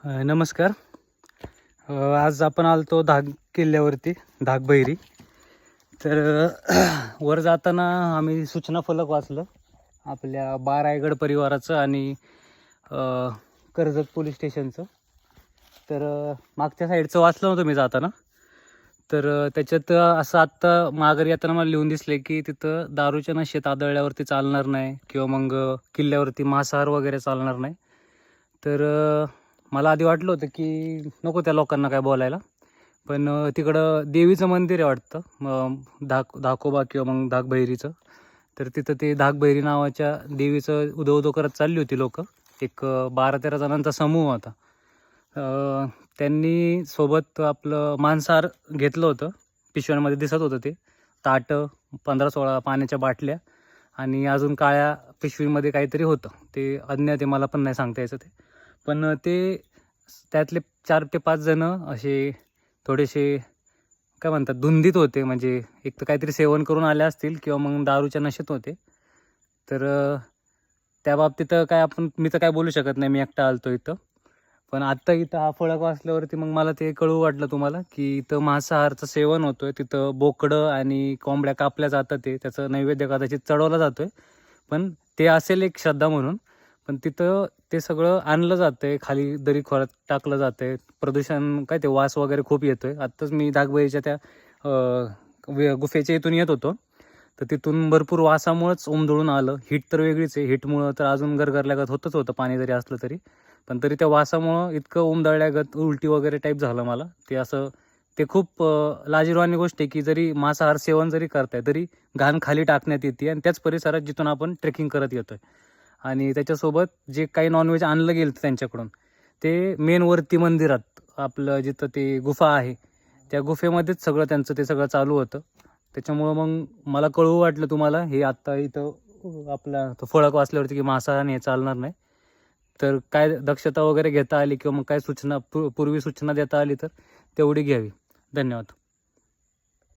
नमस्कार. आज आपण आलतो धाग किल्ल्यावरती, धागबैरी. तर वर जाताना आम्ही सूचना फलक वाचलं आपल्या रायगड परिवाराचं आणि कर्जत पोलीस स्टेशनचं. तर मागच्या साईडचं वाचलं होतं मी जाताना. तर त्याच्यात असं आत्ता माघारी येताना मला लिहून दिसले की तिथं दारूच्या नशेत आदळल्यावरती चालणार नाही, किंवा मग किल्ल्यावरती मांसाहार वगैरे चालणार नाही. तर मला आधी वाटलं होतं की नको त्या लोकांना काय बोलायला, पण तिकडं देवीचं मंदिर आहे वाटतं, धाकोबा किंवा मग धागबैरीचं. तर तिथं ते धागबैरी नावाच्या देवीचं उदो करत चालली होती लोक. एक 12-13 जणांचा समूह होता. त्यांनी सोबत आपलं मांसाहार घेतलं होतं. पिशव्यांमध्ये दिसत होतं ते ताटं, 15-16 पाण्याच्या बाटल्या आणि अजून काळ्या पिशवीमध्ये काहीतरी होतं. ते अज्ञात आहे, मला पण नाही सांगता यायचं ते. पण ते त्यातले 4 ते 5 जणं असे थोडेसे काय म्हणतात, धुंदीत होते. म्हणजे एक तर काहीतरी सेवन करून आले असतील किंवा मग दारूच्या नशेत होते. तर त्या बाबतीत काय मी तर काय बोलू शकत नाही, मी एकटा आलतो इथं. पण आत्ता इथं हा फळक वाचल्यावरती मग मला ते कळू वाटलं तुम्हाला की इथं मांसाहारचं सेवन होतोय. तिथं बोकडं आणि कोंबड्या कापल्या जातात, त्याचं नैवेद्य कदाचित चढवला जातोय. पण ते असेल एक श्रद्धा म्हणून. पण तिथं ते सगळं आणलं जातंय, खाली दरी खोऱ्यात टाकलं जातंय. प्रदूषण काय, ते वास वगैरे खूप येतोय. आत्ताच मी धागबैरीच्या त्या गुफेच्या इथून येत होतो, तर तिथून भरपूर वासामुळंच उमदळून आलं. हीट तर वेगळीच आहे, हीटमुळं तर अजून गरगरल्यागत होतच होतं पाणी जरी असलं तरी. पण तरी त्या वासामुळं इतकं उमदळल्यागत उलटी वगैरे टाईप झालं मला. ते खूप लाजिरवाणी गोष्ट आहे की जरी मांसाहार सेवन जरी करताय तरी घाण खाली टाकण्यात येते, आणि त्याच परिसरात जिथून आपण ट्रेकिंग करत येतोय. आणि त्याच्यासोबत जे काही नॉनव्हेज आणलं गेलं त्यांच्याकडून, ते मेन वरती मंदिरात आपलं जिथं ते गुफा आहे, त्या गुफेमध्येच सगळं त्यांचं ते सगळं चालू होतं. त्याच्यामुळं मग मला कळवू वाटलं तुम्हाला हे आत्ता इथं आपला तो फळक वाचल्यावरती की मांसाहार हे चालणार नाही. तर काय दक्षता वगैरे घेता आली किंवा मग काय सूचना पूर्वी सूचना देता आली तर तेवढी घ्यावी. धन्यवाद.